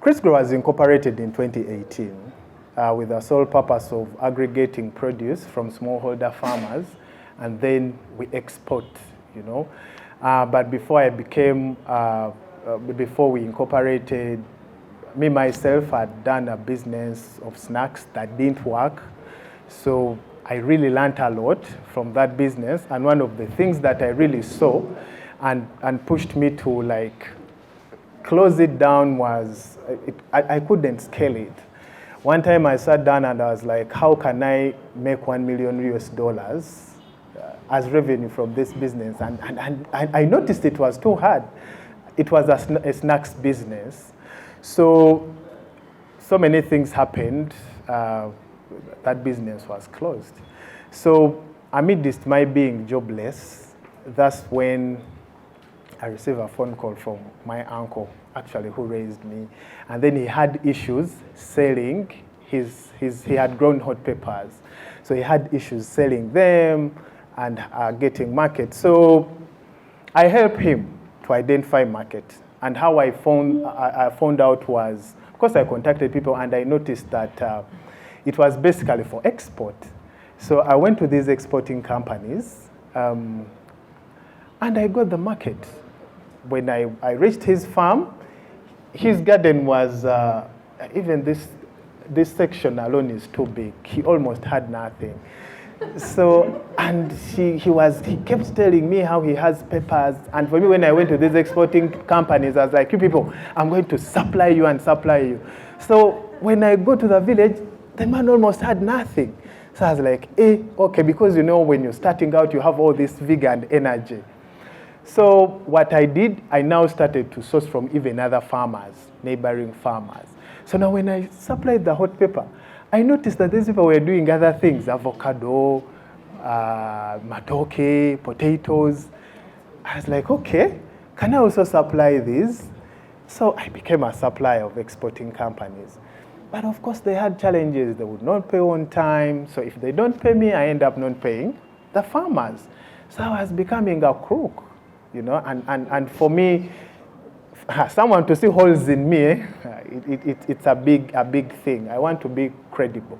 Crisgrow was incorporated in 2018 with the sole purpose of aggregating produce from smallholder farmers, and then we export, you know. But before we incorporated, me myself had done a business of snacks that didn't work. So I really learned a lot from that business. And one of the things that I really saw and pushed me to like close it down was I couldn't scale it. One time I sat down and I was like, how can I make $1 million US as revenue from this business? And I noticed it was too hard. It was a snacks business. So many things happened. That business was closed. So amidst my being jobless, that's when I received a phone call from my uncle, actually, who raised me. And then he had issues selling he had grown hot peppers. So he had issues selling them and getting market. So I helped him to identify market. And how I found out was, of course, I contacted people and I noticed that it was basically for export. So I went to these exporting companies and I got the market. When I reached his farm, his garden was, even this section alone is too big. He almost had nothing. So, and he kept telling me how he has peppers. And for me, when I went to these exporting companies, I was like, you people, I'm going to supply you and supply you. So when I go to the village, the man almost had nothing. So I was like, okay, because you know, when you're starting out, you have all this vigor and energy. So what I did, I now started to source from even other farmers, neighboring farmers. So now when I supplied the hot pepper, I noticed that these people were doing other things, avocado, matoke, potatoes. I was like, okay, can I also supply these? So I became a supplier of exporting companies. But of course they had challenges. They would not pay on time. So if they don't pay me, I end up not paying the farmers. So I was becoming a crook, you know, and for me, someone to see holes in me, it's a big thing. I want to be credible.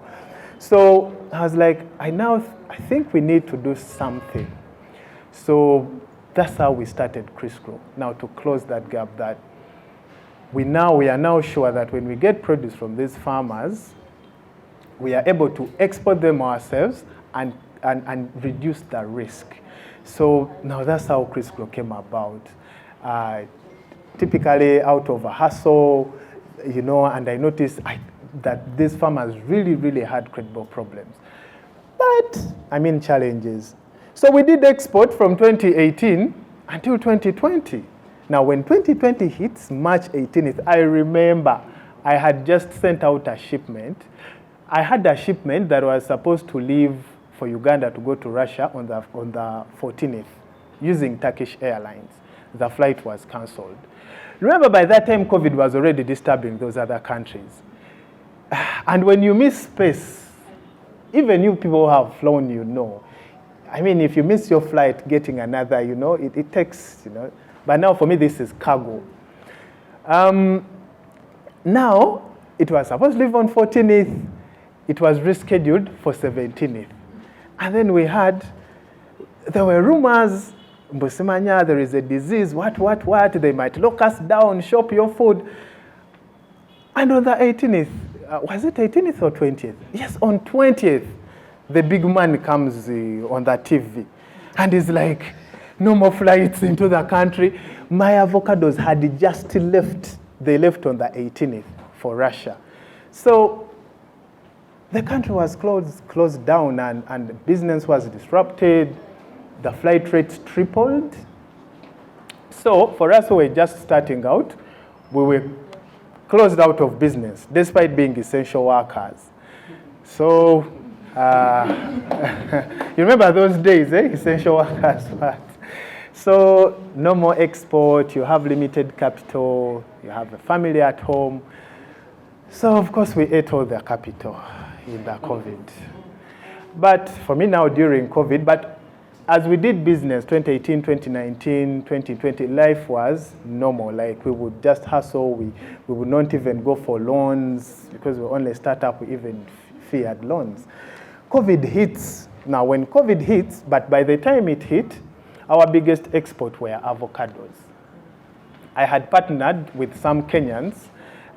So I was like, I think we need to do something. So that's how we started Crisgrow. Now to close that gap, that we are now sure that when we get produce from these farmers, we are able to export them ourselves and reduce the risk. So now that's how Crisgrow came about. Typically out of a hustle, you know, and I noticed that these farmers really had credible problems. But, I mean, challenges. So we did export from 2018 until 2020. Now, when 2020 hits, March 18th, I remember I had just sent out a shipment. I had a shipment that was supposed to leave for Uganda to go to Russia on the 14th using Turkish Airlines. The flight was cancelled. Remember, by that time, COVID was already disturbing those other countries. And when you miss space, even you people who have flown, you know. I mean, if you miss your flight, getting another, you know, it takes, you know. But now for me, this is cargo. Now, it was supposed to leave on 14th. It was rescheduled for 17th. And then there were rumors, Mbusimanya, there is a disease, what, they might lock us down, shop your food. And on the 18th, was it 18th or 20th? Yes, on 20th, the big man comes on the TV and is like, no more flights into the country. My avocados had just left. They left on the 18th for Russia. So the country was closed down and business was disrupted. The flight rates tripled. So for us who were just starting out, we were closed out of business despite being essential workers. So you remember those days, essential workers. So no more export, you have limited capital, you have a family at home. So of course we ate all the capital in the COVID. But for me now during COVID, but as we did business, 2018, 2019, 2020, life was normal. Like, we would just hustle. We would not even go for loans because we were only a startup. We even feared loans. COVID hits. Now, when COVID hits, but by the time it hit, our biggest export were avocados. I had partnered with some Kenyans,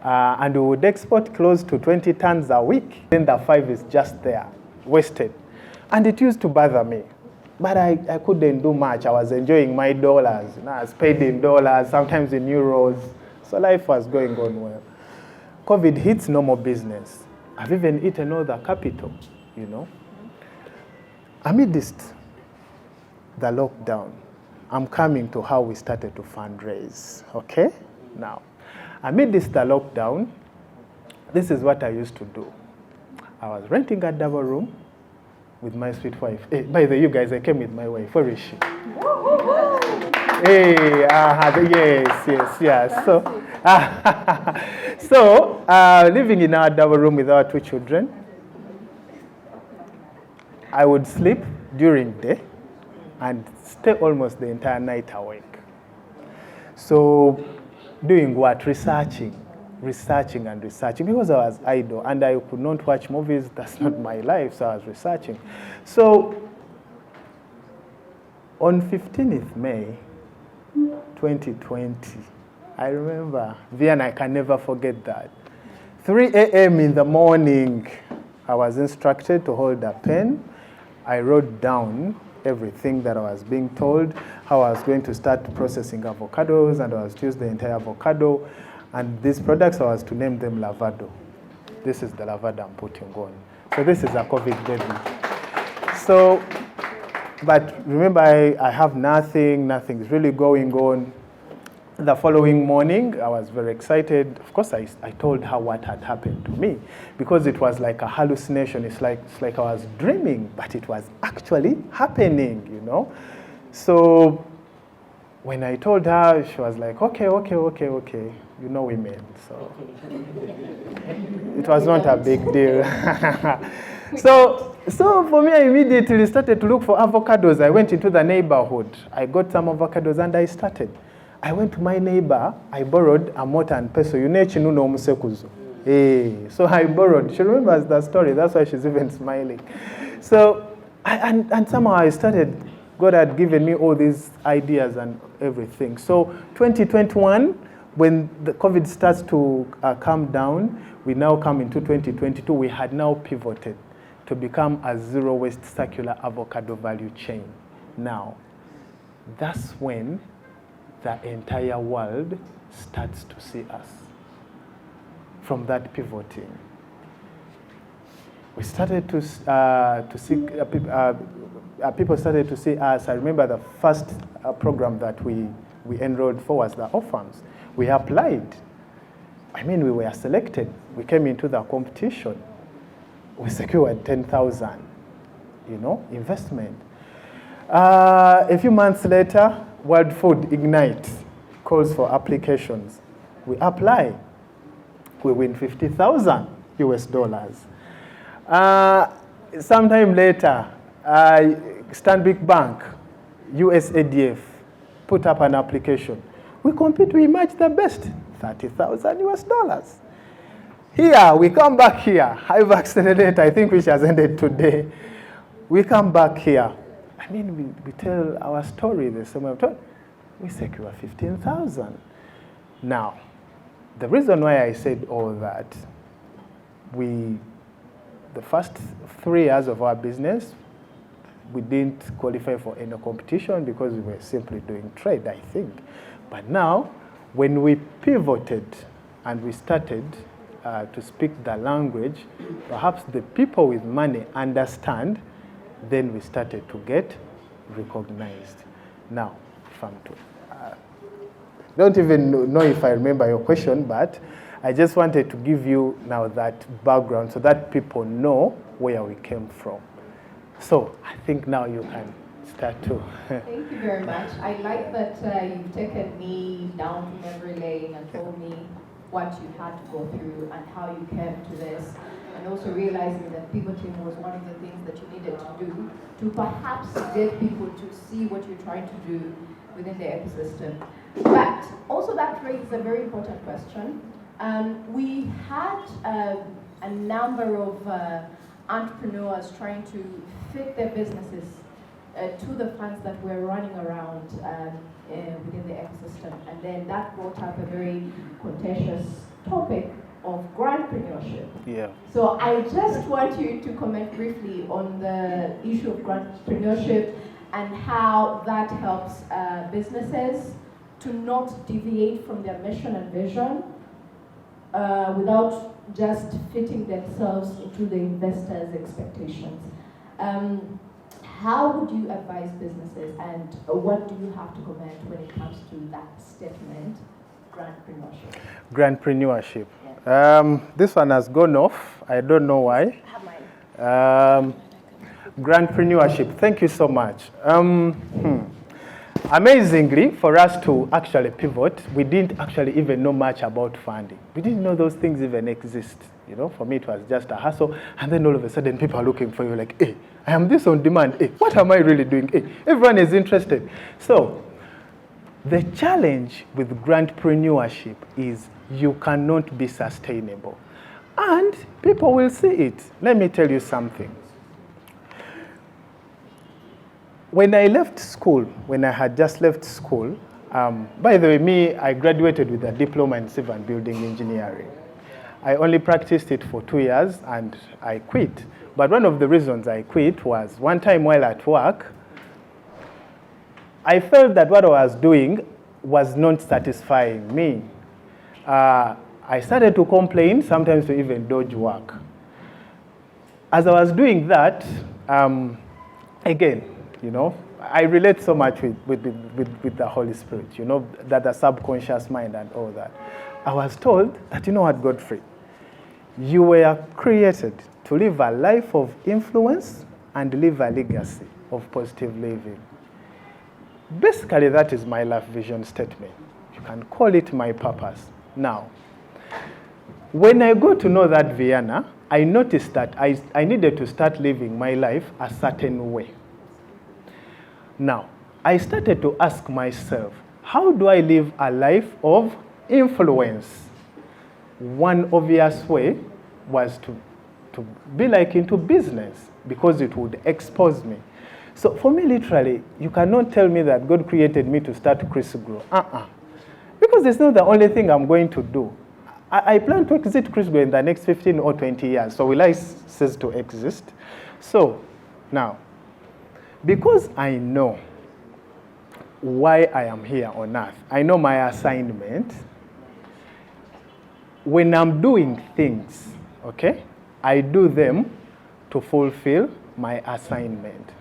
and we would export close to 20 tons a week. Then the 5 is just there, wasted. And it used to bother me. But I couldn't do much. I was enjoying my dollars. You know, I was paid in dollars, sometimes in euros. So life was going on well. COVID hits, no more business. I've even eaten all the capital, you know. Amidst the lockdown, I'm coming to how we started to fundraise, okay? Now, amidst the lockdown, this is what I used to do. I was renting a double room with my sweet wife. Hey, by the way, you guys, I came with my wife. Where is she? Hey, yes. So, living in our double room with our 2 children, I would sleep during the day and stay almost the entire night awake. So, doing what? Researching because I was idle and I could not watch movies. That's not my life, so I was researching. So, on 15th May 2020, I remember, Vian, I can never forget that. 3 a.m. in the morning, I was instructed to hold a pen. I wrote down everything that I was being told, how I was going to start processing avocados, and I was to use the entire avocado. And these products, I was to name them Lavado. This is the Lavado I'm putting on. So this is a COVID baby. So, but remember, I have nothing's really going on. The following morning, I was very excited. Of course, I told her what had happened to me because it was like a hallucination. It's like I was dreaming, but it was actually happening, you know. So when I told her, she was like, okay. You know women, so it was not a big deal. So for me, I immediately started to look for avocados. I went into the neighborhood. I got some avocados and I started. I went to my neighbor, I borrowed a mortar and pestle. So I borrowed. She remembers the story, that's why she's even smiling. So, and somehow I started, God had given me all these ideas and everything. So 2021, when the COVID starts to calm down, we now come into 2022, we had now pivoted to become a zero-waste circular avocado value chain. Now, that's when the entire world starts to see us from that pivoting. We started to see, people started to see us. I remember the first program that we enrolled for was the O-Farms. We applied. I mean, we were selected. We came into the competition. We secured 10,000, investment. A few months later, World Food Ignite calls for applications. We apply. We win $50,000 US. Sometime later, Stanbic Bank, USADF, put up an application. We compete, we match the best, $30,000 US. Here, we come back here, Hive Accelerator, I think which has ended today. We come back here. I mean, we tell our story the same way I've told. We secure 15,000. Now, the reason why I said all that, the first 3 years of our business, we didn't qualify for any competition because we were simply doing trade, I think. But now, when we pivoted and we started to speak the language, perhaps the people with money understand, then we started to get recognized. Now, don't even know if I remember your question, but I just wanted to give you now that background so that people know where we came from. So I think now you can start to. Thank you very much. I like that you've taken me down memory lane and told me what you had to go through and how you came to this. and also realizing that pivoting was one of the things that you needed to do to perhaps get people to see what you're trying to do within the ecosystem. But also that raises a very important question. We had a number of entrepreneurs trying to fit their businesses to the funds that were running around within the ecosystem. And then that brought up a very contentious topic of grantpreneurship. Yeah. So I just want you to comment briefly on the issue of grantpreneurship and how that helps businesses to not deviate from their mission and vision without just fitting themselves into the investors' expectations. How would you advise businesses, and what do you have to comment when it comes to that statement, grantpreneurship? Grantpreneurship. Yeah. This one has gone off. I don't know why. I have mine. Grantpreneurship. Thank you so much. Amazingly, for us to actually pivot, we didn't actually even know much about funding. We didn't know those things even exist. You know, for me, it was just a hustle. And then all of a sudden, people are looking for you like, hey, I am this on demand. Hey, what am I really doing? Hey, everyone is interested. So the challenge with grantpreneurship is you cannot be sustainable. And people will see it. Let me tell you something. When I left school, when I had just left school, by the way, I graduated with a diploma in civil and building engineering. I only practiced it for 2 years and I quit. But one of the reasons I quit was one time while at work, I felt that what I was doing was not satisfying me. I started to complain, sometimes to even dodge work. As I was doing that, again, you know, I relate so much with the Holy Spirit, you know, that the subconscious mind and all that. I was told that, you know what, Godfrey, you were created to live a life of influence and live a legacy of positive living. Basically, that is my life vision statement. You can call it my purpose. Now, when I got to know that Vienna, I noticed that I needed to start living my life a certain way. Now, I started to ask myself, how do I live a life of influence? One obvious way was to be like into business because it would expose me. So for me, literally, you cannot tell me that God created me to start Crisgrow. Because it's not the only thing I'm going to do. I plan to exit Crisgrow in the next 15 or 20 years. So will I cease to exist? So now, because I know why I am here on earth, I know my assignment. When I'm doing things, okay, I do them to fulfill my assignment.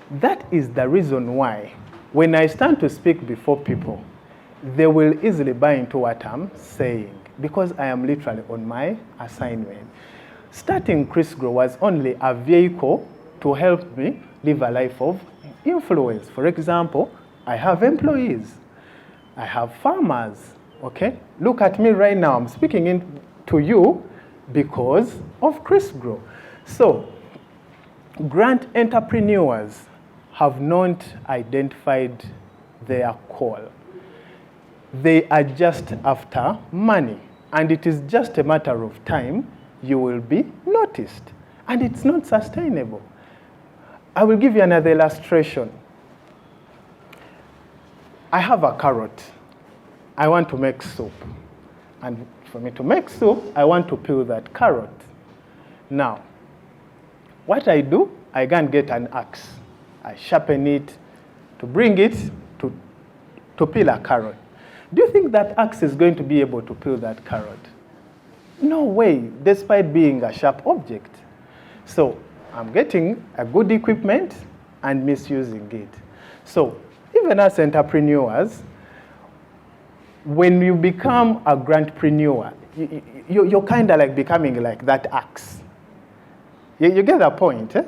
That is the reason why when I stand to speak before people, they will easily buy into what I'm saying because I am literally on my assignment. Starting Crisgrow was only a vehicle to help me live a life of influence. For example, I have employees, I have farmers, okay? Look at me right now, I'm speaking to you because of Crisgrow. So, grant entrepreneurs have not identified their call. They are just after money, and it is just a matter of time you will be noticed, and it's not sustainable. I will give you another illustration. I have a carrot. I want to make soup. And for me to make soup, I want to peel that carrot. Now, what I do, I go and get an axe. I sharpen it to bring it to peel a carrot. Do you think that axe is going to be able to peel that carrot? No way, despite being a sharp object. So, I'm getting a good equipment and misusing it. So, even as entrepreneurs, when you become a grantpreneur, you're kind of like becoming like that axe. You get the point, eh?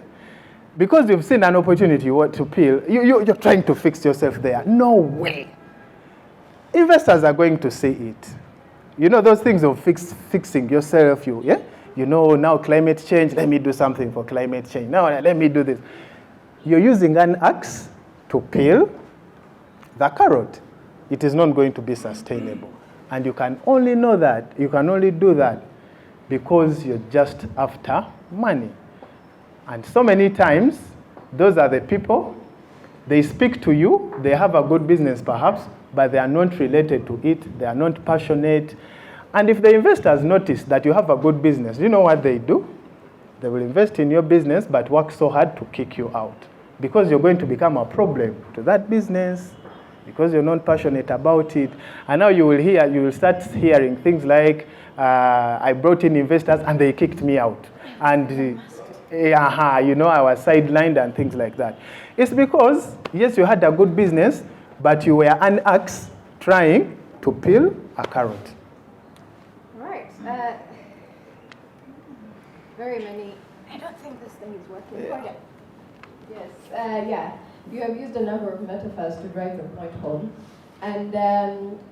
Because you've seen an opportunity you want to peel, you're trying to fix yourself there. No way. Investors are going to see it. You know those things of fixing yourself, now climate change, let me do something for climate change. Now let me do this. You're using an axe to peel the carrot. It is not going to be sustainable. And you can only know that, you can only do that because you're just after money. And so many times, those are the people, they speak to you, they have a good business perhaps, but they are not related to it, they are not passionate. And if the investors notice that you have a good business, you know what they do? They will invest in your business, but work so hard to kick you out. Because you're going to become a problem to that business, because you're not passionate about it. And now you will start hearing things like, I brought in investors and they kicked me out. And I was sidelined and things like that. It's because, yes, you had a good business, but you were an axe trying to peel a carrot. Right. Very many. I don't think this thing is working. Yeah. Yes. You have used a number of metaphors to drive the point home. And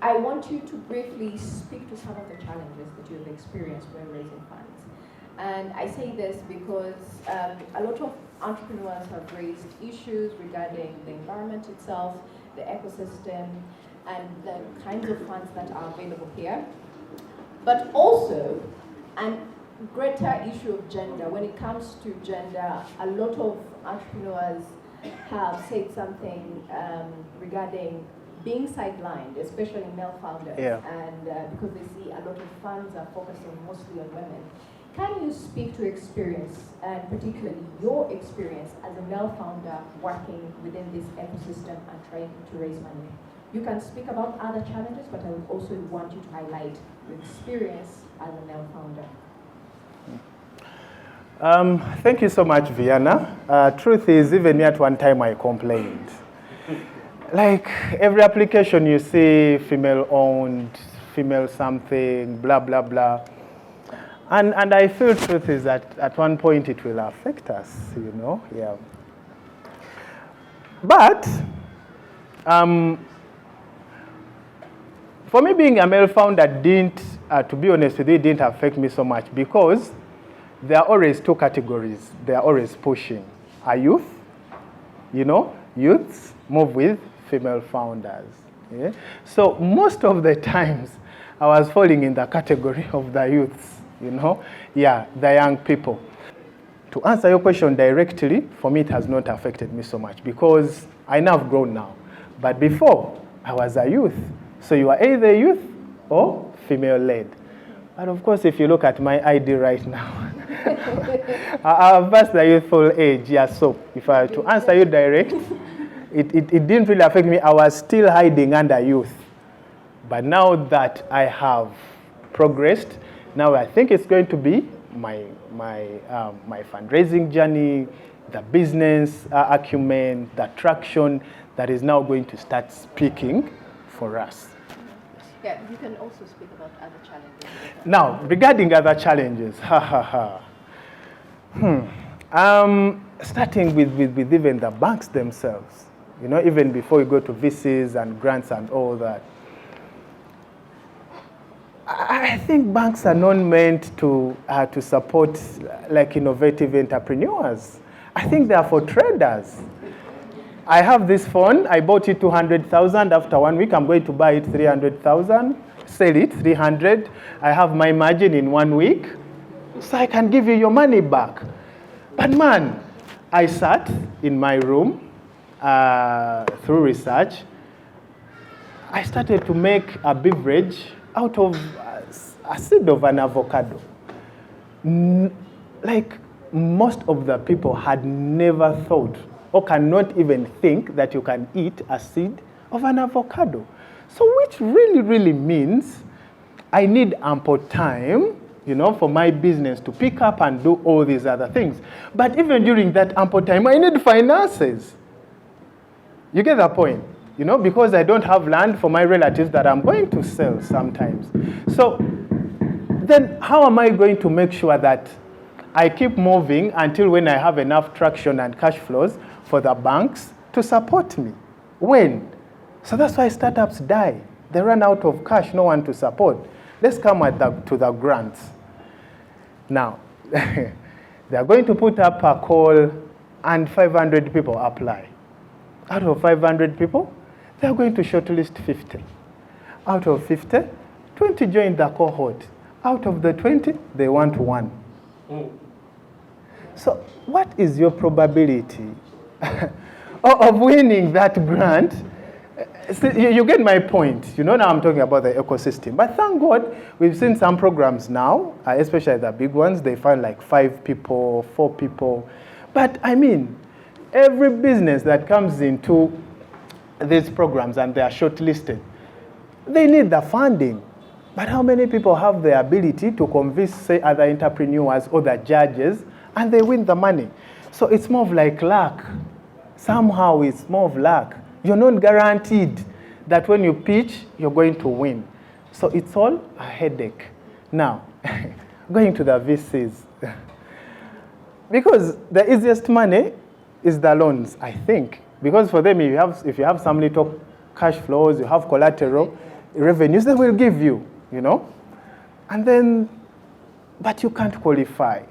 I want you to briefly speak to some of the challenges that you've experienced when raising funds. And I say this because a lot of entrepreneurs have raised issues regarding the environment itself, the ecosystem, and the kinds of funds that are available here. But also, a greater issue of gender. When it comes to gender, a lot of entrepreneurs have said something regarding being sidelined, especially male founders, and because they see a lot of funds are focusing mostly on women. Can you speak to experience, and particularly your experience as a male founder working within this ecosystem and trying to raise money? You can speak about other challenges, but I would also want you to highlight your experience as a male founder. Thank you so much, Viana. Truth is, even me at one time I complained. Like every application you see, female owned, female something, blah, blah, blah. And I feel truth is that at one point it will affect us, yeah. But for me, being a male founder to be honest with you, it didn't affect me so much because there are always two categories. They are always pushing. A youth, youths move with female founders. Yeah? So most of the times, I was falling in the category of the youths, the young people. To answer your question directly, for me, it has not affected me so much because I now have grown now. But before, I was a youth. So you are either youth or female-led. But of course, if you look at my ID right now, I've passed the youthful age, so if I to answer you direct, it didn't really affect me. I was still hiding under youth. But now that I have progressed, now I think it's going to be my fundraising journey, the business acumen, the traction that is now going to start speaking for us. Yeah, you can also speak about other challenges. Now, regarding other challenges, starting with even the banks themselves, even before you go to VCs and grants and all that. I think banks are not meant to support like innovative entrepreneurs. I think they are for traders. I have this phone. I bought it 200,000. After 1 week, I'm going to buy it 300,000. Sell it 300. I have my margin in 1 week, so I can give you your money back. But man, I sat in my room through research. I started to make a beverage out of a seed of an avocado. Like most of the people had never thought or cannot even think that you can eat a seed of an avocado. So which really, really means I need ample time, for my business to pick up and do all these other things. But even during that ample time, I need finances. You get the point? Because I don't have land for my relatives that I'm going to sell sometimes. So then how am I going to make sure that I keep moving until when I have enough traction and cash flows for the banks to support me? When? So that's why startups die. They run out of cash, no one to support. Let's come to the grants. Now, they are going to put up a call and 500 people apply. Out of 500 people, they are going to shortlist 50. Out of 50, 20 join the cohort. Out of the 20, they want one. So what is your probability of winning that grant? You get my point. You know, now I'm talking about the ecosystem. But thank God, we've seen some programs now, especially the big ones, they find like 5 people, 4 people. But I mean, every business that comes into these programs and they are shortlisted, they need the funding. But how many people have the ability to convince, say, other entrepreneurs or the judges, and they win the money? So it's more of like luck. Somehow it's more of luck. You're not guaranteed that when you pitch, you're going to win. So it's all a headache. Now, going to the VCs. Because the easiest money is the loans, I think. Because for them, if you have some little cash flows, you have collateral, revenues, they will give you, you know. And then, but you can't qualify.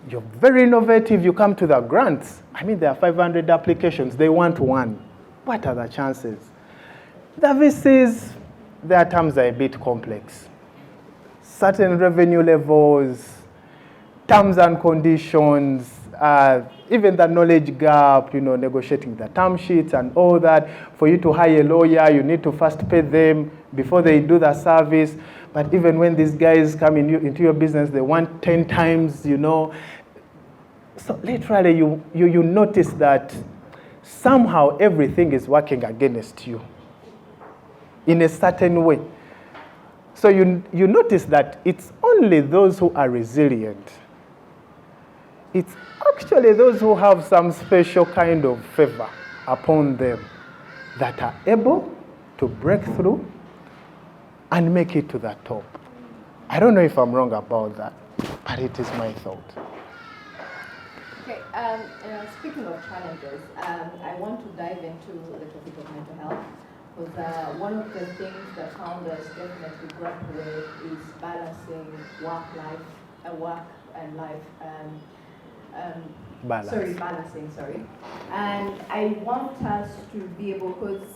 You're very innovative, you come to the grants. I mean, there are 500 applications, they want one. What are the chances? The VCs, their terms are a bit complex. Certain revenue levels, terms and conditions, even the knowledge gap, you know, negotiating the term sheets and all that. For you to hire a lawyer, you need to first pay them before they do the service. But even when these guys come into your business, they want 10 times, you know. So literally, you notice that somehow everything is working against you in a certain way. So you notice that it's only those who are resilient. It's actually those who have some special kind of favor upon them that are able to break through and make it to the top. I don't know if I'm wrong about that, but it is my thought. Okay, speaking of challenges, I want to dive into the topic of mental health, because one of the things that founders definitely grapple with is balancing work and life. Balancing. And I want us to be able, because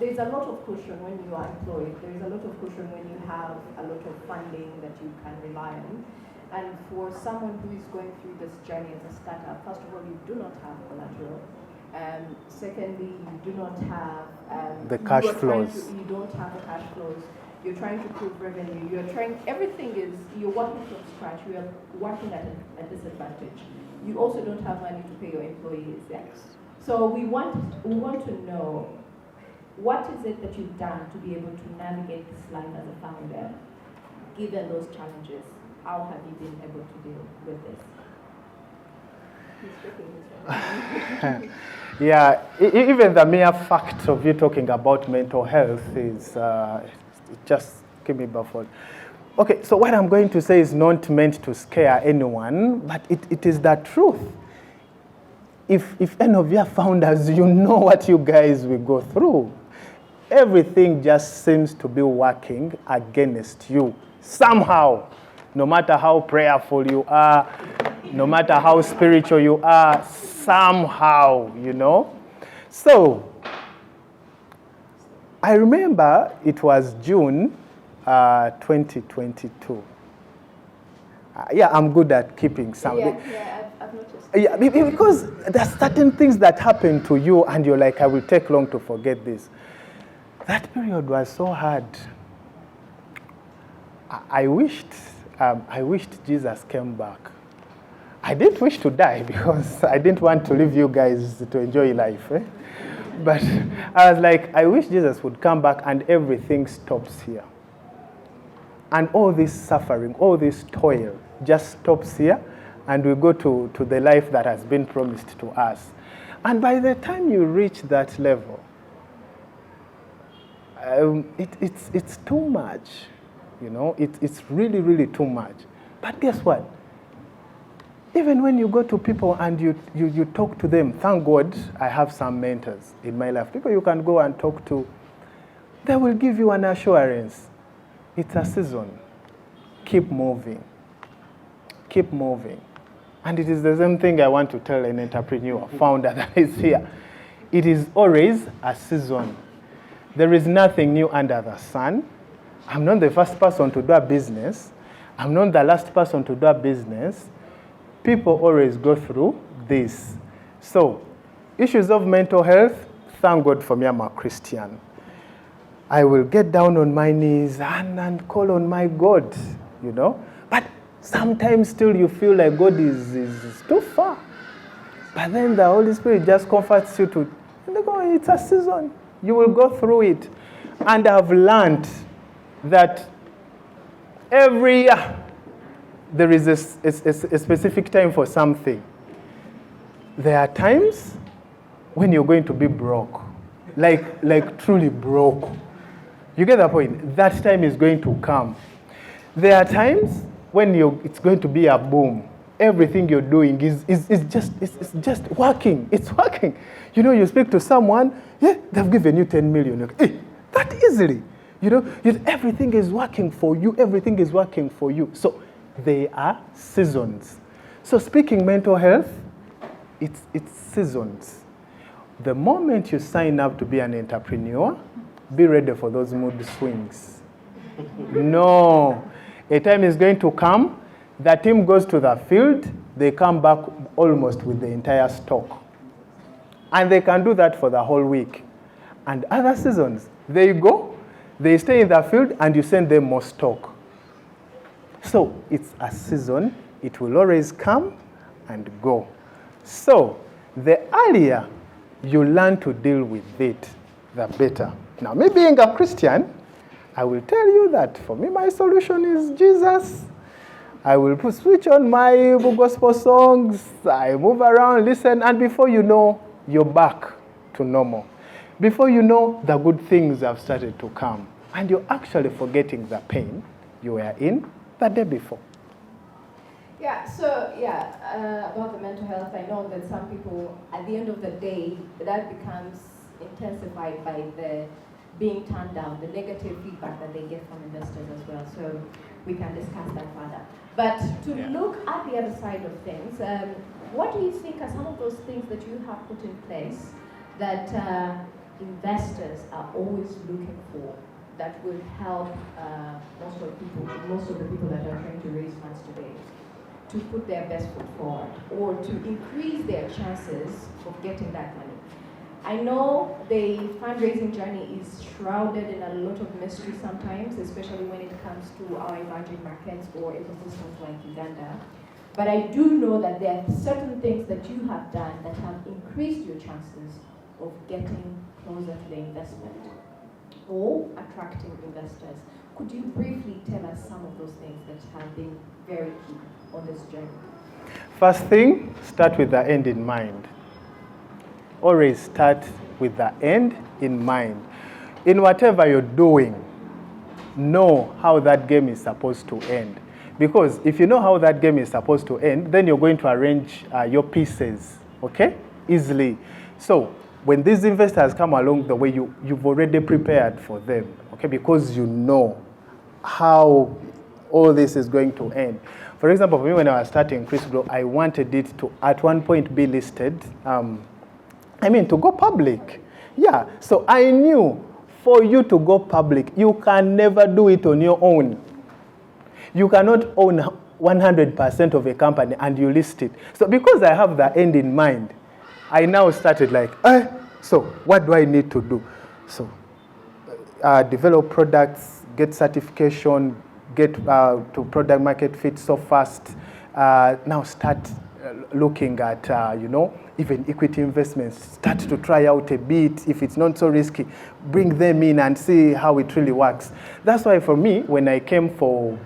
there's a lot of cushion when you are employed. There's a lot of cushion when you have a lot of funding that you can rely on. And for someone who is going through this journey as a startup, first of all, you do not have collateral. Secondly, you do not have the cash flows. You don't have the cash flows. You're trying to prove revenue. You're working from scratch. You are working at a disadvantage. You also don't have money to pay your employees. Yeah? So we want to know, what is it that you've done to be able to navigate this life as a founder, given those challenges? How have you been able to deal with this? Yeah, even the mere fact of you talking about mental health is just give me baffled. Okay, so what I'm going to say is not meant to scare anyone, but it is the truth. If any of your founders, you know what you guys will go through. Everything just seems to be working against you somehow. No matter how prayerful you are, no matter how spiritual you are, somehow, you know. So, I remember it was June 2022. I'm good at keeping something. I've noticed. Yeah, because there are certain things that happen to you and you're like, I will take long to forget this. That period was so hard. I wished Jesus came back. I didn't wish to die because I didn't want to leave you guys to enjoy life. But I was like, I wish Jesus would come back and everything stops here. And all this suffering, all this toil just stops here and we go to the life that has been promised to us. And by the time you reach that level, it's too much. You know, it's really, really too much. But guess what? Even when you go to people and you talk to them, thank God I have some mentors in my life. People you can go and talk to, they will give you an assurance. It's a season. Keep moving. keep moving. And it is the same thing I want to tell an entrepreneur, founder that is here. It is always a season. There is nothing new under the sun. I'm not the first person to do a business. I'm not the last person to do a business. People always go through this. So, issues of mental health, thank God for me, I'm a Christian. I will get down on my knees and call on my God, you know. But sometimes still you feel like God is too far. But then the Holy Spirit just comforts you to, it's a season. You will go through it. And I've learned that every year there is a specific time for something. There are times when you're going to be broke, like truly broke. You get the point? That time is going to come. There are times when it's going to be a boom. Everything you're doing is just working. It's working. You know, you speak to someone, yeah, they've given you 10 million. You're like, hey, that easily. You know, everything is working for you. Everything is working for you. So they are seasons. So speaking mental health, it's seasons. The moment you sign up to be an entrepreneur, be ready for those mood swings. No. A time is going to come, the team goes to the field, they come back almost with the entire stock. And they can do that for the whole week. And other seasons, they go, they stay in the field, and you send them more stock. So it's a season, it will always come and go. So the earlier you learn to deal with it, the better. Now, me being a Christian, I will tell you that for me, my solution is Jesus. I will switch on my gospel songs, I move around, listen, and before you know, you're back to normal. Before you know, the good things have started to come. And you're actually forgetting the pain you were in the day before. Yeah, so about the mental health, I know that some people, at the end of the day, that becomes intensified by the being turned down, the negative feedback that they get from investors as well. So we can discuss that further. But to look at the other side of things, what do you think are some of those things that you have put in place that investors are always looking for that will help most of the people that are trying to raise funds today to put their best foot forward or to increase their chances of getting that money? I know the fundraising journey is shrouded in a lot of mystery sometimes, especially when it comes to our emerging markets or ecosystems like Uganda. But I do know that there are certain things that you have done that have increased your chances of getting closer to the investment or attracting investors. Could you briefly tell us some of those things that have been very key on this journey? First thing, start with the end in mind. Always start with the end in mind. In whatever you're doing, know how that game is supposed to end. Because if you know how that game is supposed to end, then you're going to arrange your pieces, okay, easily. So when these investors come along the way, you've already prepared for them, okay, because you know how all this is going to end. For example, for me, when I was starting Crisgrow, I wanted it to, at one point, be listed. To go public. Yeah, so I knew for you to go public, you can never do it on your own. You cannot own 100% of a company and you list it. So because I have the end in mind, I now started like, so what do I need to do? So develop products, get certification, get to product market fit so fast. Now start looking at, even equity investments. Start to try out a bit. If it's not so risky, bring them in and see how it really works. That's why for me, when I came for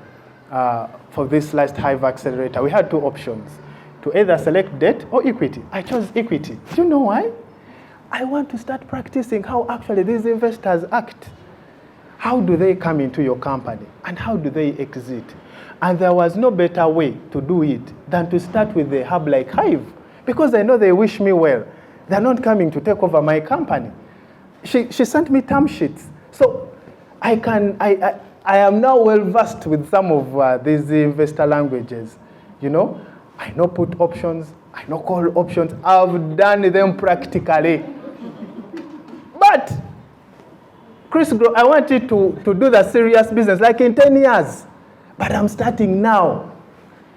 this last Hive Accelerator, we had two options, to either select debt or equity. I chose equity. Do you know why? I want to start practicing how actually these investors act. How do they come into your company and how do they exit? And there was no better way to do it than to start with a hub like Hive, because I know they wish me well. They're not coming to take over my company. She sent me term sheets. So I am now well versed with some of these investor languages. You know, I know put options, I know call options. I've done them practically. But, Crisgrow, I want you to do the serious business, like in 10 years. But I'm starting now.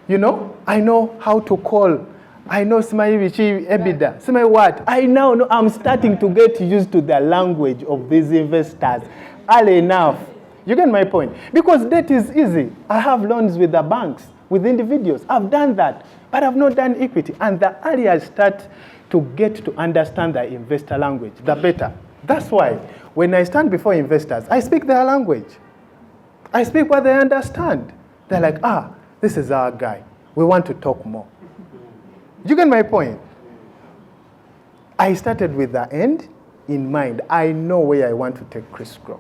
You know, I know how to call. I know Smaivichi Ebida. Smai what? I now know I'm starting to get used to the language of these investors early enough. You get my point? Because debt is easy. I have loans with the banks, with individuals. I've done that, but I've not done equity. And the earlier I start to get to understand the investor language, the better. That's why when I stand before investors, I speak their language. I speak what they understand. They're like, this is our guy. We want to talk more. You get my point? I started with the end in mind. I know where I want to take Crisgrow.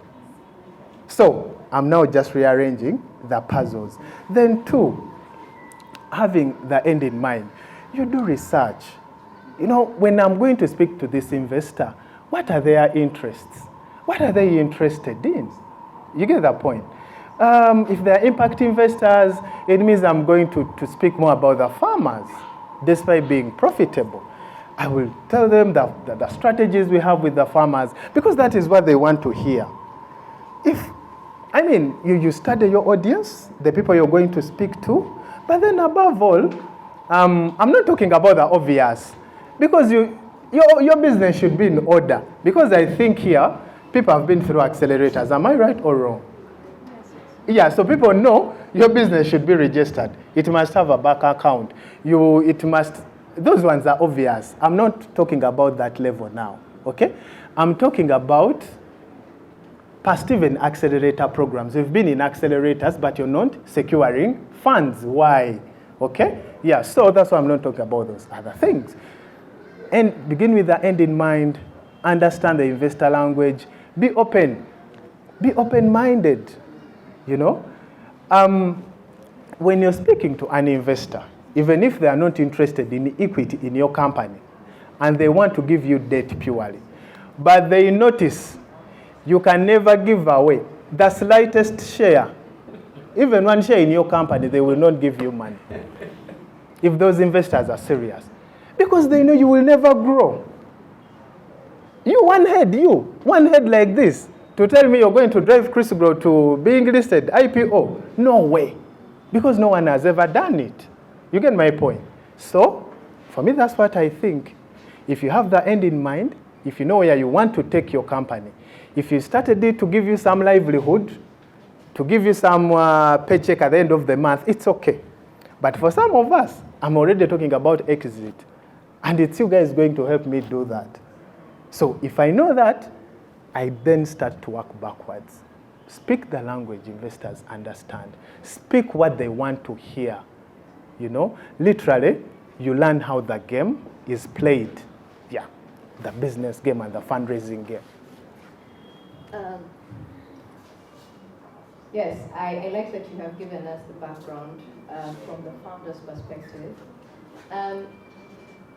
So I'm now just rearranging the puzzles. Then 2, having the end in mind, you do research. You know, when I'm going to speak to this investor, what are their interests? What are they interested in? You get that point? If they're impact investors, it means I'm going to speak more about the farmers, despite being profitable. I will tell them the strategies we have with the farmers, because that is what they want to hear. You study your audience, the people you're going to speak to, but then above all, I'm not talking about the obvious, because your business should be in order. Because I think here, people have been through accelerators. Am I right or wrong? Yeah, so people know your business should be registered. It must have a bank account. Those ones are obvious. I'm not talking about that level now, okay? I'm talking about past even accelerator programs. You've been in accelerators, but you're not securing funds. Why? Okay? Yeah, so that's why I'm not talking about those other things. And begin with the end in mind, understand the investor language, be open, be open-minded, you know? When you're speaking to an investor, even if they are not interested in equity in your company, and they want to give you debt purely, but they notice you can never give away the slightest share, even 1 share in your company, they will not give you money. If those investors are serious. Because they know you will never grow. One head like this, to tell me you're going to drive Crisgrow to being listed, IPO, no way. Because no one has ever done it. You get my point? So, for me, that's what I think. If you have the end in mind, if you know where you want to take your company, if you started it to give you some livelihood, to give you some paycheck at the end of the month, it's okay. But for some of us, I'm already talking about exit. And it's you guys going to help me do that. So if I know that, I then start to work backwards. Speak the language investors understand. Speak what they want to hear. You know, literally, you learn how the game is played. Yeah, the business game and the fundraising game. Yes, I like that you have given us the background from the founder's perspective.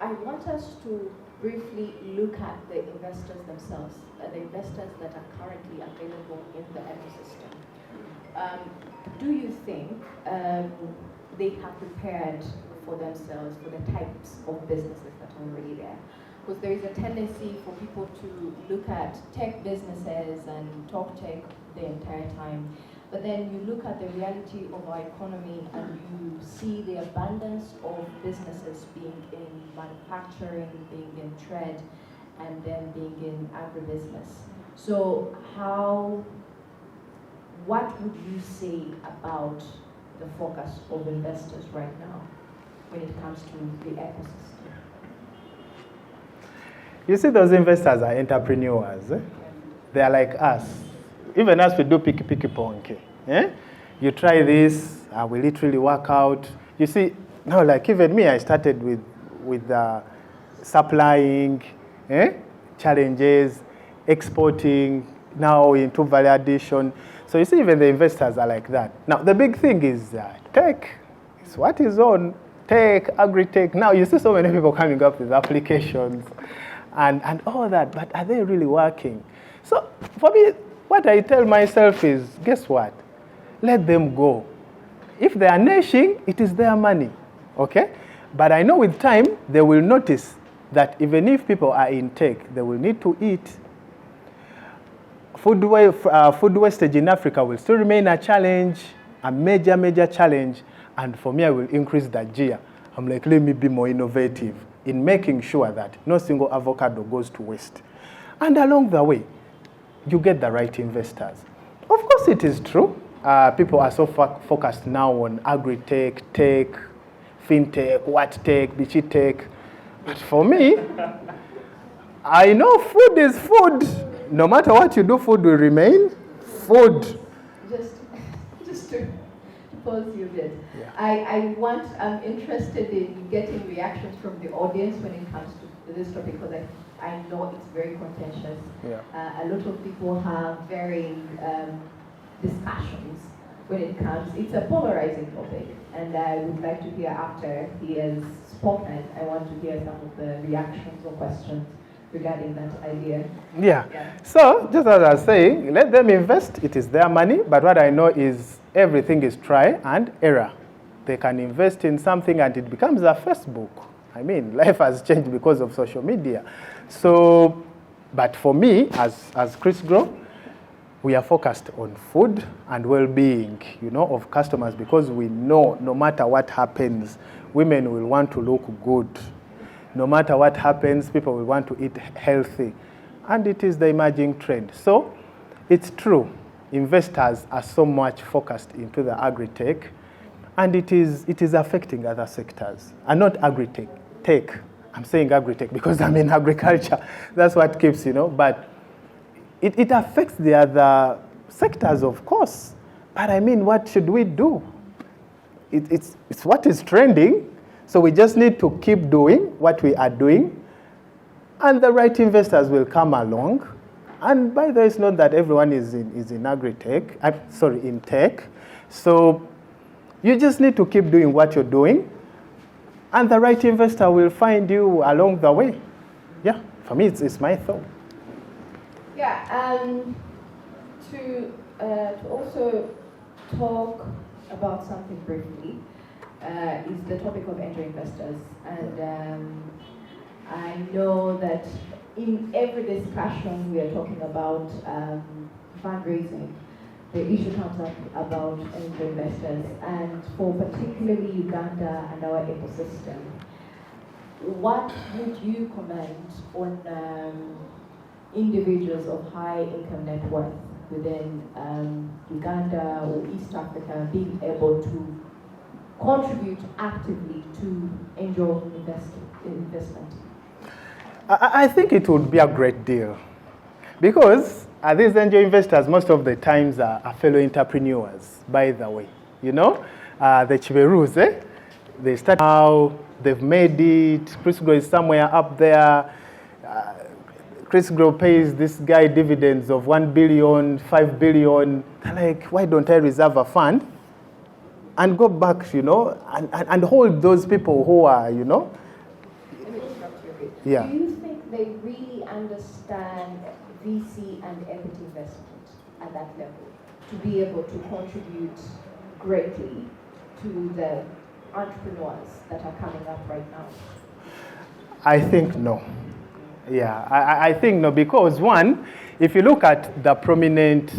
I want us to briefly look at the investors themselves, the investors that are currently available in the ecosystem. Do you think they have prepared for themselves for the types of businesses that are already there? Because there is a tendency for people to look at tech businesses and talk tech the entire time. But then you look at the reality of our economy and you see the abundance of businesses being in manufacturing, being in trade, and then being in agribusiness. So what would you say about the focus of investors right now when it comes to the ecosystem? You see, those investors are entrepreneurs. They are like us. Even as we do picky ponky. You try this, we literally work out. You see, now like even me, I started with supplying, challenges, exporting, now into value addition. So you see, even the investors are like that. Now, the big thing is tech. It's what is on tech, agri-tech. Now, you see so many people coming up with applications and all that, but are they really working? So for me, what I tell myself is, guess what? Let them go. If they are nashing, it is their money. okay? But I know with time, they will notice that even if people are in tech, they will need to eat. Food wastage in Africa will still remain a challenge, a major, major challenge. And for me, I will increase that gear. I'm like, let me be more innovative in making sure that no single avocado goes to waste. And along the way, you get the right investors. Of course, it is true. People are so focused now on agri-tech, tech, fintech, what tech, bichi tech. But for me, I know food is food. No matter what you do, food will remain food. Just to pause you a bit. Yeah. I'm interested in getting reactions from the audience when it comes to this topic, because I know it's very contentious. Yeah. A lot of people have varying discussions when it comes. It's a polarizing topic, and I would like to hear after he has spoken. I want to hear some of the reactions or questions regarding that idea. Yeah. So, just as I was saying, let them invest. It is their money. But what I know is everything is try and error. They can invest in something and it becomes a Facebook. I mean, life has changed because of social media. So, but for me, as Crisgrow, we are focused on food and well-being, of customers, because we know no matter what happens, women will want to look good. No matter what happens, people will want to eat healthy. And it is the emerging trend. So it's true, investors are so much focused into the agri-tech, and it is affecting other sectors, and not agri-tech, tech. I'm saying agri-tech because I'm in agriculture. That's what keeps, but it affects the other sectors, of course. But I mean, what should we do? It's what is trending. So we just need to keep doing what we are doing, and the right investors will come along. And by the way, it's not that everyone is in agri-tech, in tech. So you just need to keep doing what you're doing, and the right investor will find you along the way. Yeah, for me, it's my thought. Yeah, to also talk about something briefly. Is the topic of angel investors, and I know that in every discussion we are talking about fundraising, the issue comes up about angel investors, and for particularly Uganda and our ecosystem. What would you comment on individuals of high income net worth within Uganda or East Africa being able to contribute actively to angel investment? I think it would be a great deal, because these angel investors most of the times are fellow entrepreneurs, by the way. The Kiberus, they start now, they've made it, Crisgrow is somewhere up there. Crisgrow pays this guy dividends of 1 billion, 5 billion. They're like, why don't I reserve a fund and go back, and hold those people who are, Let me interrupt you a bit. Yeah. Do you think they really understand VC and equity investment at that level to be able to contribute greatly to the entrepreneurs that are coming up right now? I think no. Yeah, I think no, because one, if you look at the prominent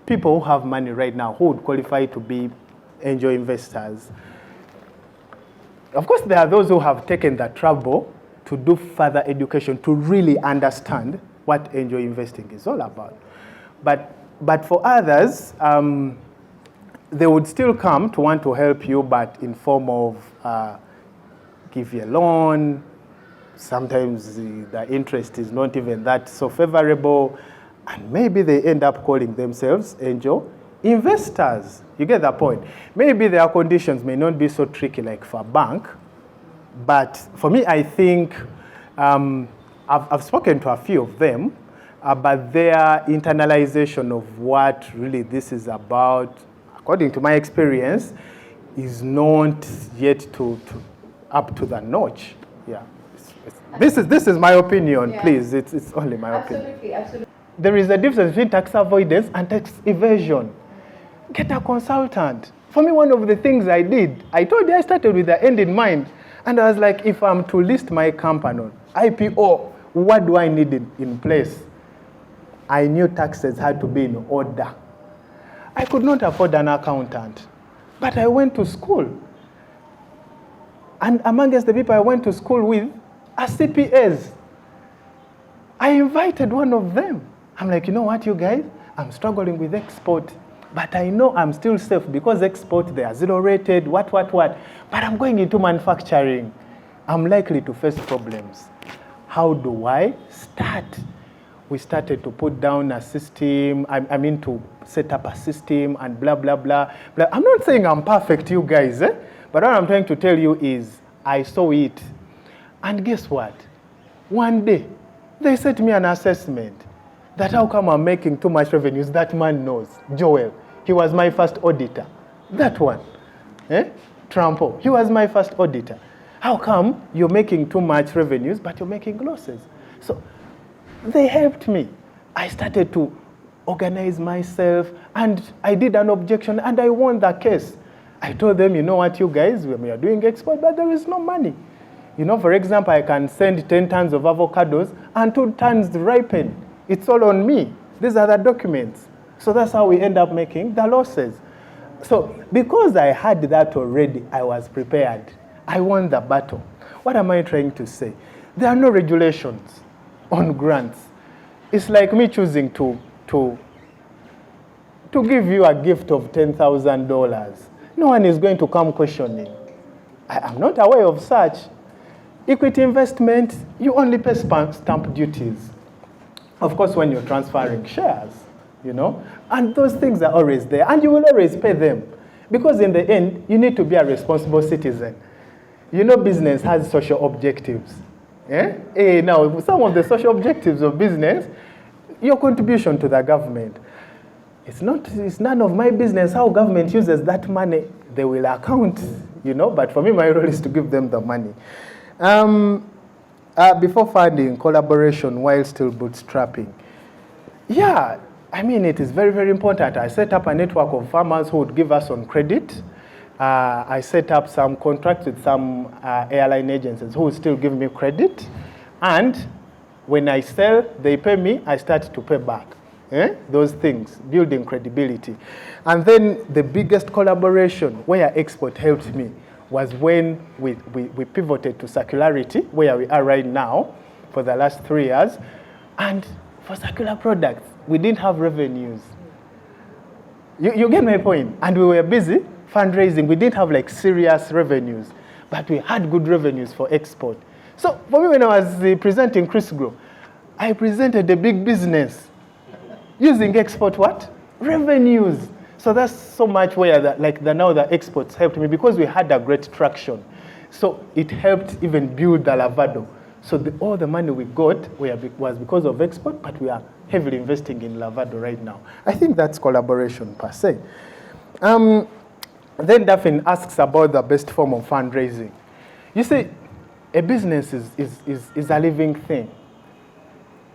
people who have money right now who would qualify to be angel investors, of course there are those who have taken the trouble to do further education to really understand what angel investing is all about. But for others, they would still come to want to help you, but in form of give you a loan. Sometimes the interest is not even that so favorable, and maybe they end up calling themselves angel investors. You get that point? Maybe their conditions may not be so tricky like for a bank, but for me, I think I've spoken to a few of them, but their internalization of what really this is about, according to my experience, is not yet up to the notch. Yeah. This is my opinion, yeah. Please. It's only my opinion. Absolutely. There is a difference between tax avoidance and tax evasion. get a consultant. For me, one of the things I did, I told you I started with the end in mind. And I was like, if I'm to list my company on IPO, what do I need in place? I knew taxes had to be in order. I could not afford an accountant, but I went to school. And amongst the people I went to school with are CPAs. I invited one of them. I'm like, you know what, you guys? I'm struggling with export, but I know I'm still safe because export, they are zero rated, what. But I'm going into manufacturing. I'm likely to face problems. How do I start? We started to put down a system, to set up a system and blah, blah, blah. I'm not saying I'm perfect, you guys, but what I'm trying to tell you is I saw it. And guess what? One day, they sent me an assessment that how come I'm making too much revenues. That man knows, Joel. He was my first auditor. That one, Trumpo, he was my first auditor. How come you're making too much revenues, but you're making losses? So they helped me. I started to organize myself, and I did an objection, and I won the case. I told them, you know what, you guys, we are doing export, but there is no money. You know, for example, I can send 10 tons of avocados and 2 tons ripen. It's all on me. These are the documents. So that's how we end up making the losses. So because I had that already, I was prepared. I won the battle. What am I trying to say? There are no regulations on grants. It's like me choosing to give you a gift of $10,000. No one is going to come questioning. I'm not aware of such. Equity investment, you only pay stamp duties. Of course, when you're transferring shares, you know, and those things are always there, and you will always pay them. Because in the end, you need to be a responsible citizen. You know, business has social objectives. Now, some of the social objectives of business, your contribution to the government. It's none of my business how government uses that money. They will account, you know, but for me, my role is to give them the money. Before funding, collaboration while still bootstrapping. Yeah, it is very, very important. I set up a network of farmers who would give us on credit. I set up some contracts with some airline agencies who would still give me credit. And when I sell, they pay me, I start to pay back. Those things, building credibility. And then the biggest collaboration where export helped me was when we pivoted to circularity, where we are right now for the last 3 years. And for circular products, we didn't have revenues. You get my point? And we were busy fundraising. We didn't have like serious revenues, but we had good revenues for export. So for me, when I was presenting Crisgrow, I presented a big business using export what? Revenues. So that's so much where now the exports helped me because we had a great traction. So it helped even build the lavado. So all the money we got was because of export, but we are heavily investing in lavado right now. I think that's collaboration per se. Then Daphne asks about the best form of fundraising. You see, a business is a living thing.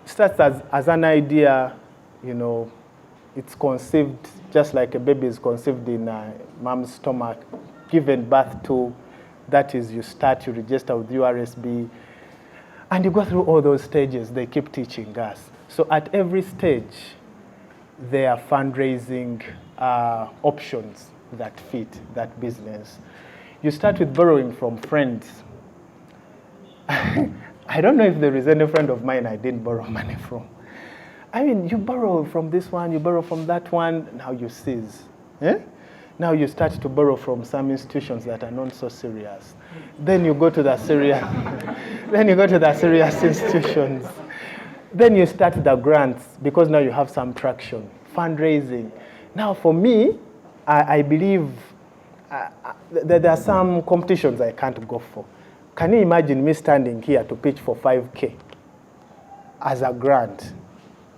It starts as an idea, you know, it's conceived just like a baby is conceived in mom's stomach, given birth to. That is, you register with URSB, and you go through all those stages. They keep teaching us. So at every stage, there are fundraising options that fit that business. You start with borrowing from friends. I don't know if there is any friend of mine I didn't borrow money from. You borrow from this one, you borrow from that one, now you seize. Now you start to borrow from some institutions that are not so serious. Then you go to the serious, institutions. Then you start the grants because now you have some traction. Fundraising. Now for me, I believe there are some competitions I can't go for. Can you imagine me standing here to pitch for 5K as a grant?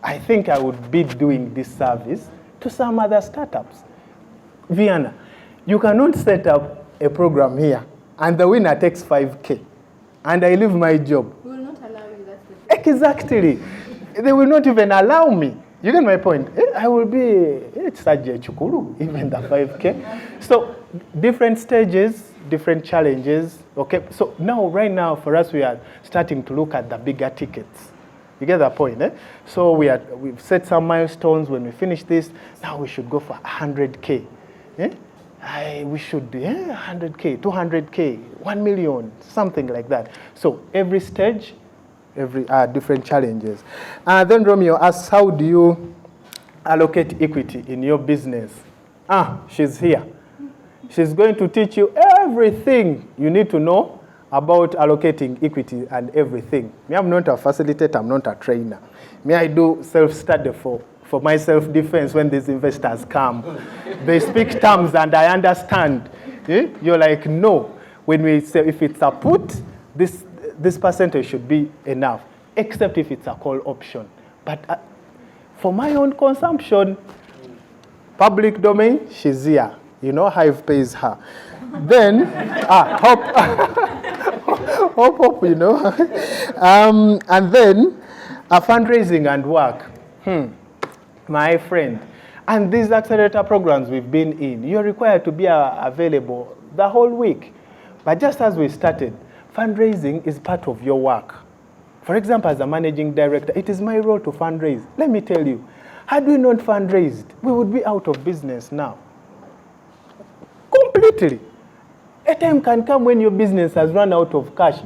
I think I would be doing this service to some other startups. Vienna, you cannot set up a program here and the winner takes 5K and I leave my job. We will not allow you, that's the thing. Exactly. They will not even allow me. You get my point? I will be, it's chukuru, even the 5K. So different stages, different challenges. Okay, so now, right now, for us, we are starting to look at the bigger tickets. You get that point, eh? So we've set some milestones. When we finish this, now we should go for 100K. Eh? We should, 100K, 200K, 1 million, something like that. So every stage, every different challenges. Then Romeo asks, how do you allocate equity in your business? She's here. She's going to teach you everything you need to know about allocating equity and everything. Me, I'm not a facilitator, I'm not a trainer. Me, I do self-study for my self-defense when these investors come. They speak terms and I understand. You're like, no. When we say if it's a put, this percentage should be enough, except if it's a call option. But for my own consumption, public domain, she's here. Hive pays her. Then, hope, and then, fundraising and work. My friend. And these accelerator programs we've been in, you're required to be available the whole week. But just as we started, fundraising is part of your work. For example, as a managing director, it is my role to fundraise. Let me tell you, had we not fundraised, we would be out of business now. Completely. A time can come when your business has run out of cash.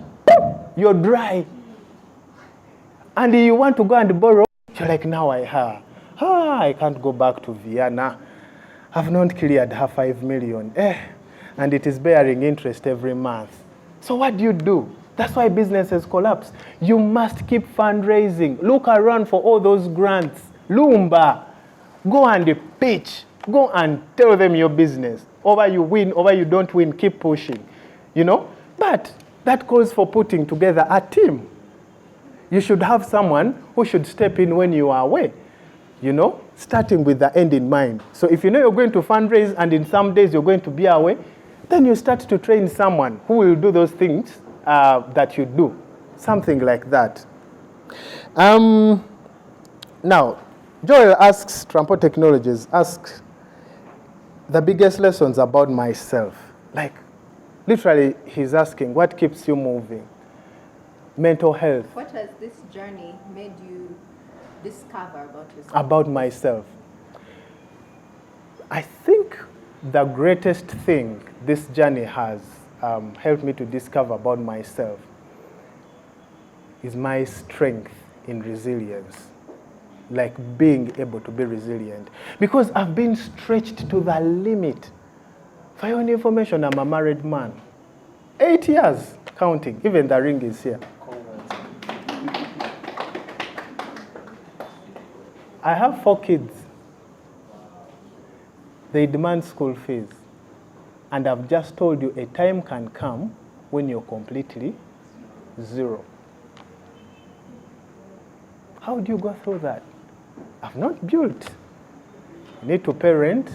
You're dry. And you want to go and borrow, you're like, now I can't go back to Vienna. I've not cleared her 5 million. And it is bearing interest every month. So what do? That's why businesses collapse. You must keep fundraising. Look around for all those grants. Lumba. Go and pitch. Go and tell them your business. Over you win, over you don't win, keep pushing. But that calls for putting together a team. You should have someone who should step in when you are away. Starting with the end in mind. So if you're going to fundraise and in some days you're going to be away, then you start to train someone who will do those things that you do. Something like that. Now, Joel asks, Transport Technologies asks, the biggest lessons about myself. Like, literally, he's asking, what keeps you moving? Mental health. What has this journey made you discover about yourself? About myself. I think the greatest thing this journey has helped me to discover about myself is my strength in resilience. Like being able to be resilient. Because I've been stretched to the limit. For your information, I'm a married man. 8 years counting. Even the ring is here. I have 4 kids. They demand school fees. And I've just told you a time can come when you're completely zero. How do you go through that? I've not built. You need to parent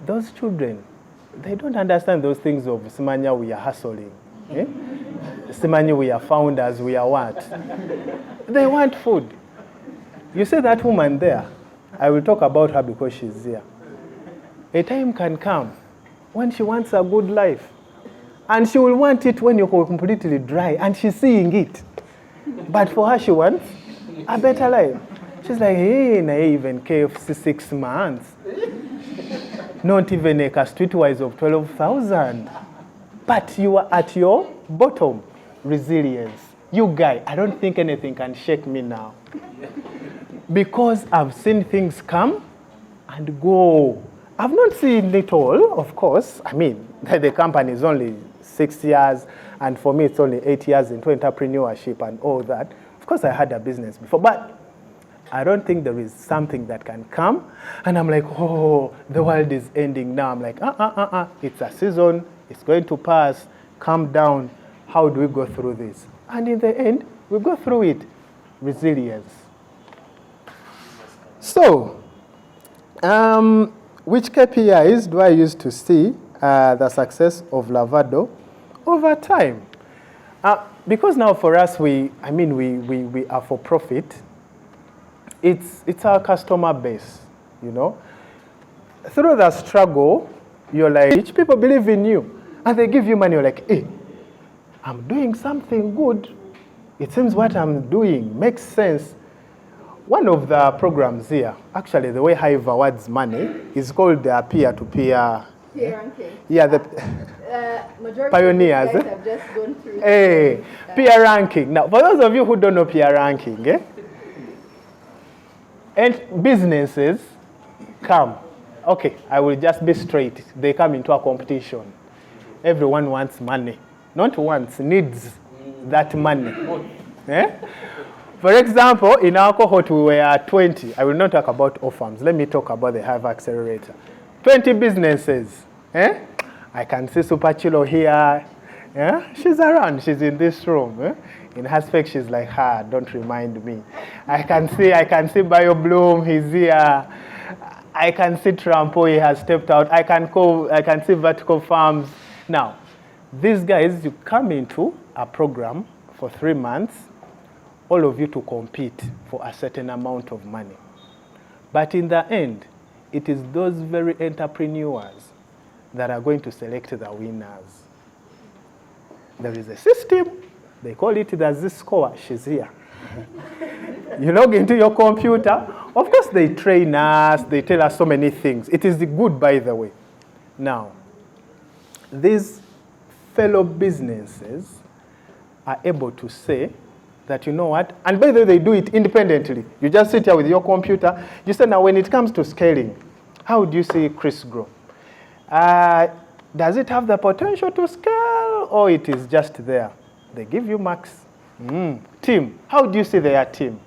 those children. They don't understand those things of Simanya, we are hustling. Simanya, we are founders, we are what? They want food. You see that woman there? I will talk about her because she's here. A time can come when she wants a good life. And she will want it when you're completely dry. And she's seeing it. But for her, she wants a better life. She's like, hey, na even KFC 6 months. Not even a streetwise of 12,000. But you are at your bottom. Resilience. You guy, I don't think anything can shake me now. Because I've seen things come and go. I've not seen it all, of course. I mean, the company is only 6 years, and for me, it's only 8 years into entrepreneurship and all that. Of course, I had a business before, but I don't think there is something that can come, and I'm like, oh, the world is ending now. I'm like, it's a season, it's going to pass, calm down. How do we go through this? And in the end, we go through it. Resilience. So, which KPIs do I use to see the success of Lavado over time? Because now for us, we are for profit. it's our customer base, you know. Through the struggle, you're like, rich people believe in you, and they give you money. You're like, hey, I'm doing something good. It seems what I'm doing makes sense. One of the programs here, actually, the way Hive awards money is called peer-to-peer. Peer ranking. Yeah, the Majority pioneers. of you guys have just gone through. Hey, peer ranking. Now, for those of you who don't know peer ranking, and businesses come. Okay, I will just be straight. They come into a competition. Everyone wants money. Not wants, needs that money. For example, in our cohort, we were 20. I will not talk about O-Farms. Let me talk about the Hive Accelerator. 20 businesses. I can see Super Chilo here. She's around. She's in this room. In her spec, she's like, don't remind me. I can see Bio Bloom. He's here. I can see Trampo. He has stepped out. I can see Vertical Farms. Now, these guys, you come into a program for 3 months, all of you to compete for a certain amount of money. But in the end, it is those very entrepreneurs that are going to select the winners. There is a system. They call it the Z-score. She's here. You log into your computer. Of course, they train us. They tell us so many things. It is good, by the way. Now, these fellow businesses are able to say that, you know what, and by the way, they do it independently. You just sit here with your computer. You say, now, when it comes to scaling, how do you see Crisgrow? Does it have the potential to scale, or it is just there? They give you marks. Team, how do you see their team?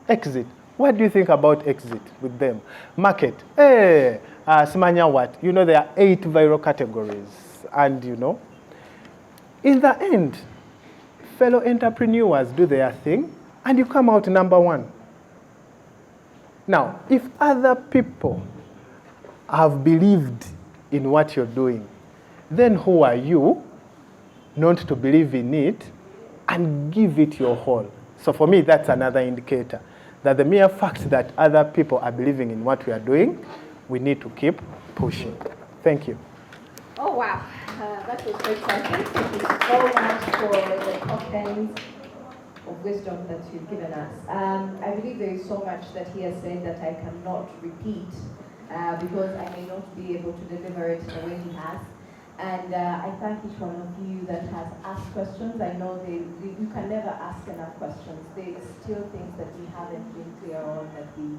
Exit, what do you think about exit with them? Market, Simanya what? You know, there are 8 viral categories. And, you know, in the end, fellow entrepreneurs do their thing, and you come out number 1. Now, if other people have believed in what you're doing, then who are you not to believe in it and give it your whole? So for me, that's another indicator that the mere fact that other people are believing in what we are doing, we need to keep pushing. Thank you. Oh, wow. That was great content. Thank you so much for the content of wisdom that you've given us. I believe there is so much that he has said that I cannot repeat because I may not be able to deliver it the way he has. And I thank each one of you that has asked questions. I know you can never ask enough questions. There are still things that we haven't been clear on that we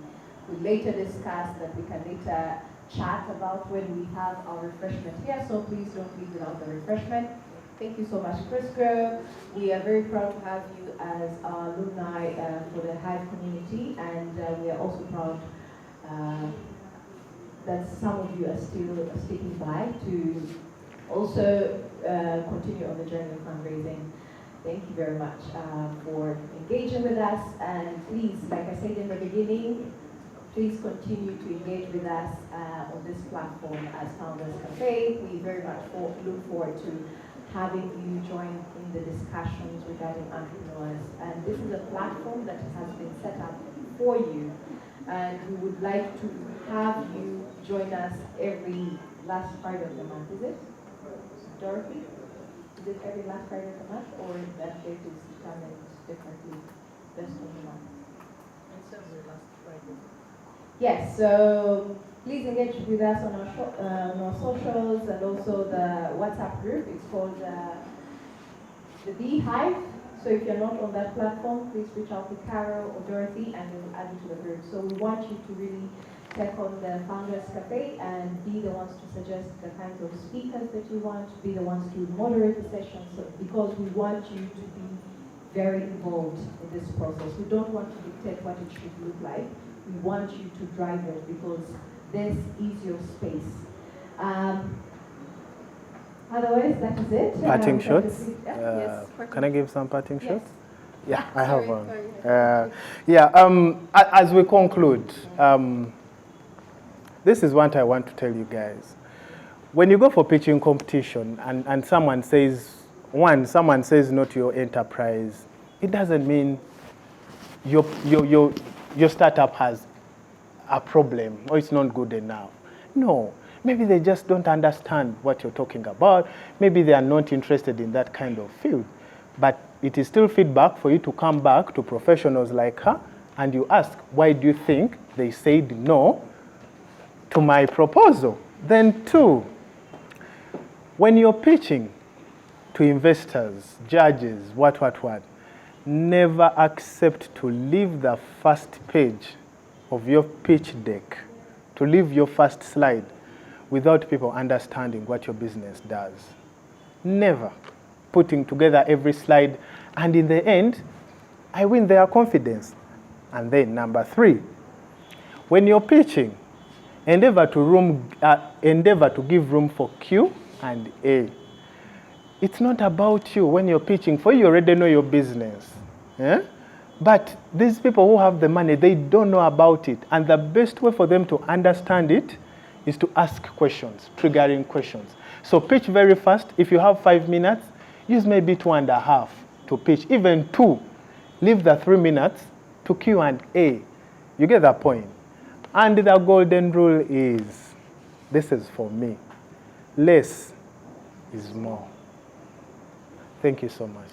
will later discuss, that we can later chat about when we have our refreshment here. So please don't leave without the refreshment. Thank you so much, Crisgrow. We are very proud to have you as our alumni for the Hive community, and we are also proud that some of you are still sticking by to also continue on the journey of fundraising. Thank you very much for engaging with us, and please, like I said in the beginning, please continue to engage with us on this platform as Founders Cafe. We very much look forward to having you join in the discussions regarding entrepreneurs. And this is a platform that has been set up for you, and we would like to have you join us every last Friday of the month. Is it, Dorothy? Is it every last Friday of the month, or that date is determined differently based on the month? It's every last Friday. Yes, so please engage with us on our socials and also the WhatsApp group. It's called the Hive. So if you're not on that platform, please reach out to Carol or Dorothy and we will add you to the group. So we want you to really take on the Founders Cafe and be the ones to suggest the kinds of speakers that you want, be the ones to moderate the sessions, because we want you to be very involved in this process. We don't want to dictate what it should look like. We want you to drive it because this is your space. Otherwise, that is it. Parting shots? Yes, can I give some parting shots? Yeah, I have one. As we conclude, this is what I want to tell you guys. When you go for pitching competition and someone says no to your enterprise, it doesn't mean your startup has a problem or it's not good enough. No, maybe they just don't understand what you're talking about. Maybe they are not interested in that kind of field. But it is still feedback for you to come back to professionals like her and you ask, why do you think they said no to my proposal? Then 2, when you're pitching to investors, judges, what, never accept to leave the first page of your pitch deck, to leave your first slide without people understanding what your business does. Never. Putting together every slide, and in the end, I win their confidence. And then number 3, when you're pitching, endeavor to give room for Q and A. It's not about you when you're pitching. For you already know your business. Yeah? But these people who have the money, they don't know about it. And the best way for them to understand it is to ask questions, triggering questions. So pitch very fast. If you have 5 minutes, use maybe 2.5 to pitch, even 2. Leave the 3 minutes to Q&A. You get that point? And the golden rule is, this is for me, less is more. Thank you so much.